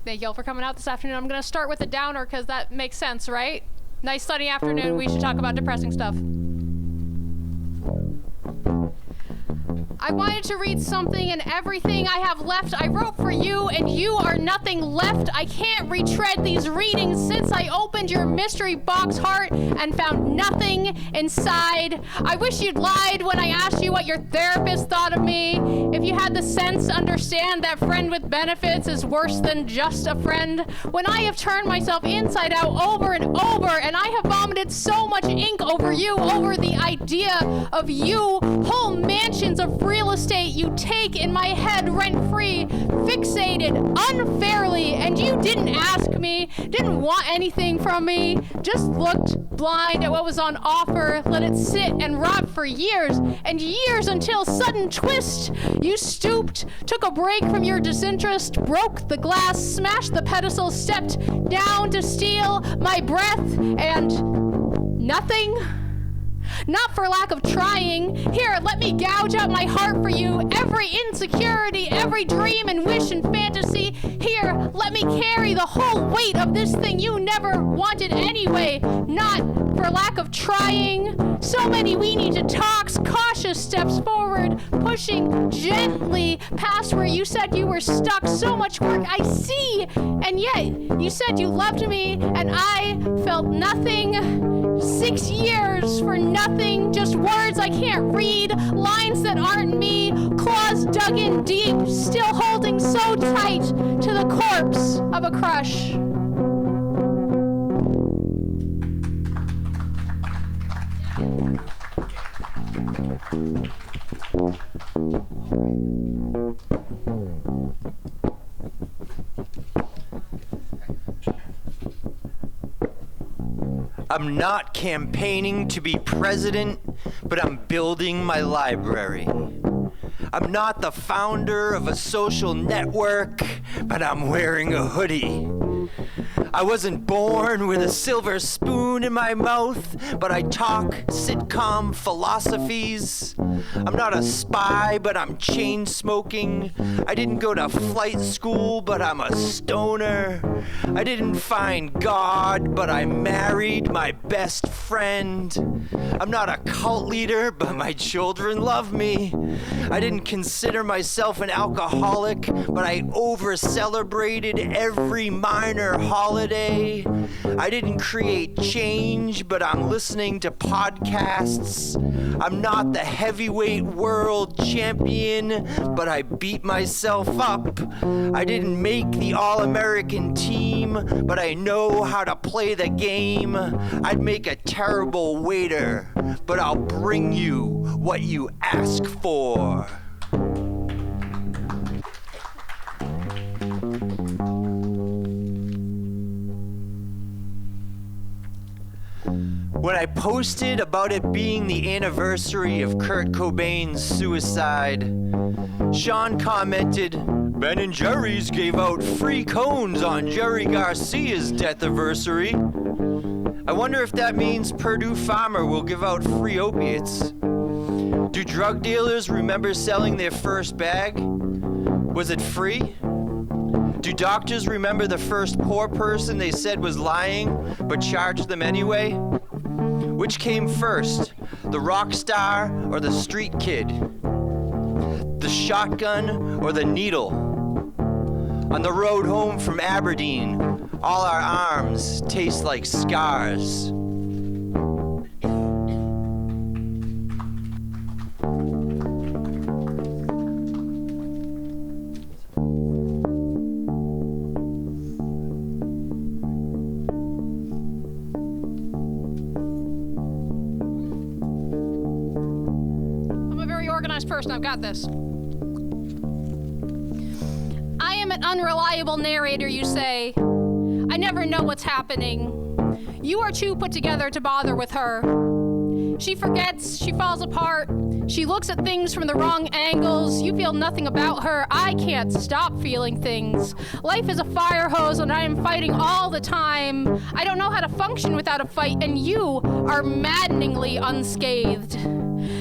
Thank you all for coming out this afternoon. I'm going to start with a downer because that makes sense, right? Nice sunny afternoon. We should talk about depressing stuff. I wanted to read something, and everything I have left I wrote for you, and you are nothing left. I can't retread these readings since I opened your mystery box heart and found nothing inside. I wish you'd lied when I asked you what your therapist thought of me. If you had the sense to understand that friend with benefits is worse than just a friend. When I have turned myself inside out over and over, and I have vomited so much ink over you, over the idea of you, whole mansions of real estate you take in my head rent-free, fixated unfairly, and you didn't ask me, didn't want anything from me, just looked blind at what was on offer, let it sit and rot for years and years until sudden twist. You stooped, took a break from your disinterest, broke the glass, smashed the pedestal, stepped down to steal my breath, and nothing. Not for lack of trying. Here, let me gouge out my heart for you. Every insecurity, every dream and wish and fantasy. Here, let me carry the whole weight of this thing you never wanted anyway. Not for lack of trying. So many we need to talks, cautious steps forward, pushing gently past where you said you were stuck. So much work I see, and yet you said you loved me, and I felt nothing. 6 years for nothing, just words I can't read, lines that aren't me, claws dug in deep, still holding so tight to the corpse of a crush. I'm not campaigning to be president, but I'm building my library. I'm not the founder of a social network, but I'm wearing a hoodie. I wasn't born with a silver spoon in my mouth, but I talk sitcom philosophies. I'm not a spy, but I'm chain smoking. I didn't go to flight school, but I'm a stoner. I didn't find God, but I married my best friend. I'm not a cult leader, but my children love me. I didn't consider myself an alcoholic, but I over-celebrated every minor holiday. I didn't create change, but I'm listening to podcasts. I'm not the heavyweight world champion, but I beat myself up. I didn't make the All-American team, but I know how to play the game. I'd make a terrible waiter, but I'll bring you what you ask for. When I posted about it being the anniversary of Kurt Cobain's suicide, Sean commented, "Ben and Jerry's gave out free cones on Jerry Garcia's death anniversary. I wonder if that means Purdue Pharma will give out free opiates. Do drug dealers remember selling their first bag? Was it free? Do doctors remember the first poor person they said was lying, but charged them anyway? Which came first, the rock star or the street kid? The shotgun or the needle? On the road home from Aberdeen, all our arms taste like scars." Person, I've got this. I am an unreliable narrator, you say. I never know what's happening. You are too put together to bother with her. She forgets, she falls apart. She looks at things from the wrong angles. You feel nothing about her. I can't stop feeling things. Life is a fire hose and I am fighting all the time. I don't know how to function without a fight, and you are maddeningly unscathed.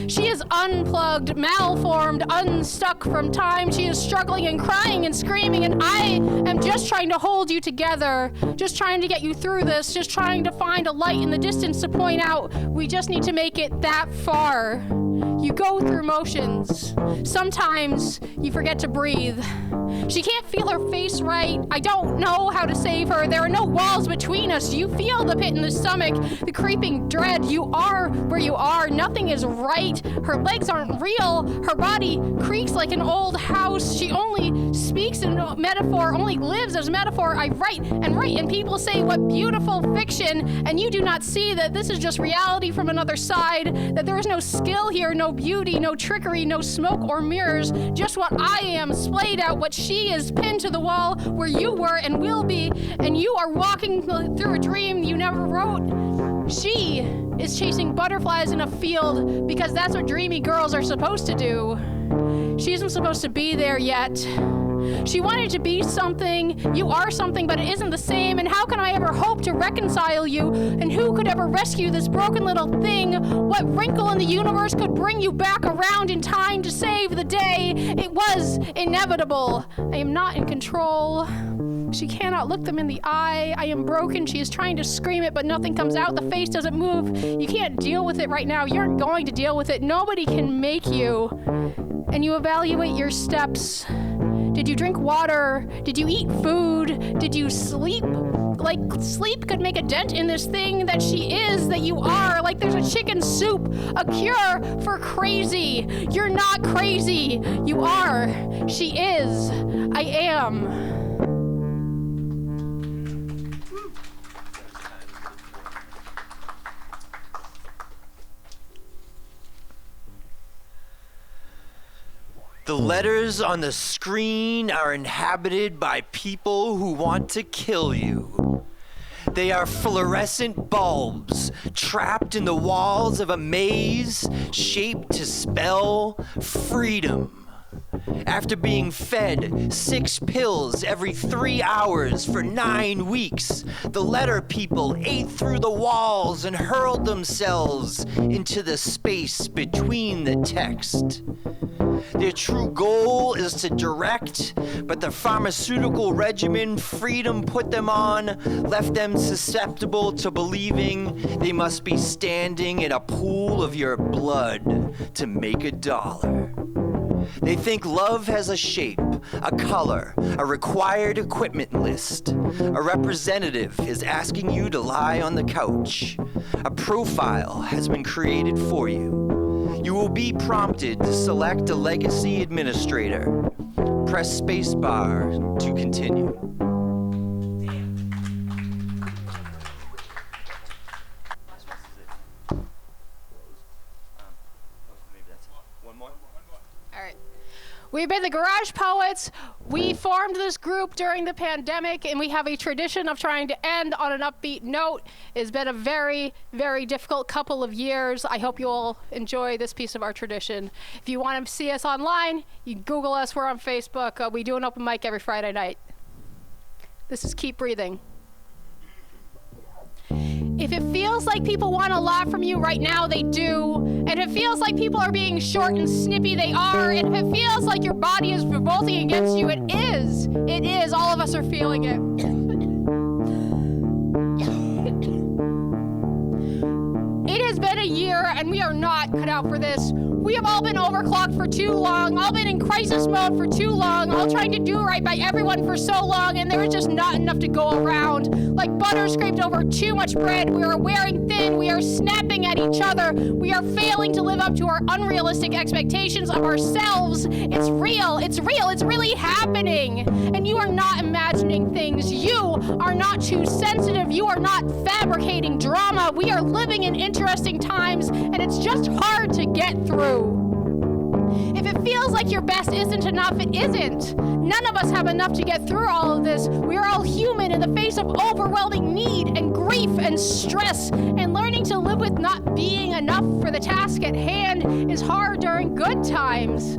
She is unplugged, malformed, unstuck from time. She is struggling and crying and screaming, and I am just trying to hold you together, just trying to get you through this, just trying to find a light in the distance to point out we just need to make it that far. You go through motions. Sometimes you forget to breathe. She can't feel her face right. I don't know how to save her. There are no walls between us. You feel the pit in the stomach, the creeping dread. You are where you are. Nothing is right. Her legs aren't real. Her body creaks like an old house. She only speaks in metaphor, only lives as metaphor. I write, and people say, what beautiful fiction. And you do not see that this is just reality from another side, that there is no skill here, no beauty, no trickery, no smoke or mirrors, just what I am, splayed out, what she is, pinned to the wall where you were and will be, and you are walking through a dream you never wrote. She is chasing butterflies in a field because that's what dreamy girls are supposed to do. She isn't supposed to be there yet. She wanted to be something. You are something, but it isn't the same. And how can I ever hope to reconcile you? And who could ever rescue this broken little thing? What wrinkle in the universe could bring you back around in time to save the day? It was inevitable. I am not in control. She cannot look them in the eye. I am broken. She is trying to scream it, but nothing comes out. The face doesn't move. You can't deal with it right now. You aren't going to deal with it. Nobody can make you. And you evaluate your steps. Did you drink water? Did you eat food? Did you sleep? Like, sleep could make a dent in this thing that she is, that you are. Like, there's a chicken soup, a cure for crazy. You're not crazy. You are. She is. I am. The letters on the screen are inhabited by people who want to kill you. They are fluorescent bulbs trapped in the walls of a maze shaped to spell freedom. After being fed 6 pills every 3 hours for 9 weeks, the letter people ate through the walls and hurled themselves into the space between the text. Their true goal is to direct, but the pharmaceutical regimen freedom put them on left them susceptible to believing they must be standing in a pool of your blood to make $1. They think love has a shape, a color, a required equipment list. A representative is asking you to lie on the couch. A profile has been created for you. You will be prompted to select a legacy administrator. Press spacebar to continue. We've been the Garage Poets. We formed this group during the pandemic, and we have a tradition of trying to end on an upbeat note. It's been a very, very difficult couple of years. I hope you all enjoy this piece of our tradition. If you want to see us online, you Google us. We're on Facebook. We do an open mic every Friday night. This is Keep Breathing. If it feels like people want a lot from you right now, they do. And if it feels like people are being short and snippy, they are. And if it feels like your body is revolting against you, it is. It is. All of us are feeling it. It has been a year, and we are not cut out for this. We have all been overclocked for too long, all been in crisis mode for too long, all trying to do right by everyone for so long, and there is just not enough to go around. Like butter scraped over too much bread, we are wearing thin, we are snapping at each other, we are failing to live up to our unrealistic expectations of ourselves. It's real, it's really happening. And you are not imagining things. You are not too sensitive. You are not fabricating drama. We are living in interesting times, and it's just hard to get through. If it feels like your best isn't enough, it isn't. None of us have enough to get through all of this. We are all human in the face of overwhelming need and grief and stress, and learning to live with not being enough for the task at hand is hard during good times.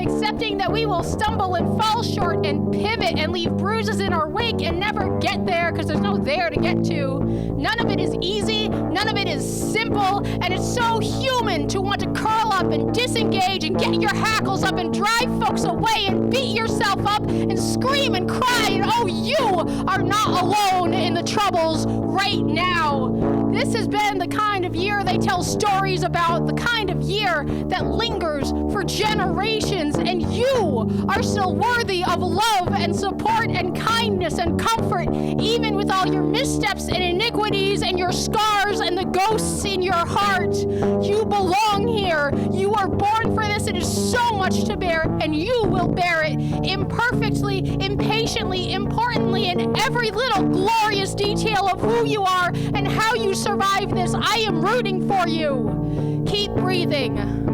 Accepting that we will stumble and fall short and pivot and leave bruises in our wake and never get there because there's no there to get to. None of it is easy, none of it is simple, and it's so human to want to curl up and disengage and get your hackles up and drive folks away and beat yourself up and scream and cry and oh, you are not alone in the troubles right now. This has been the kind of year they tell stories about, the kind of year that lingers for generations, and you are still worthy of love and support and kindness and comfort, even with all your missteps and iniquities and your scars and the ghosts in your heart. You belong here. You are born for this. It is so much to bear, and you will bear it imperfectly, impatiently, importantly, in every little glorious detail of who you are and how you survive this. I am rooting for you. Keep breathing.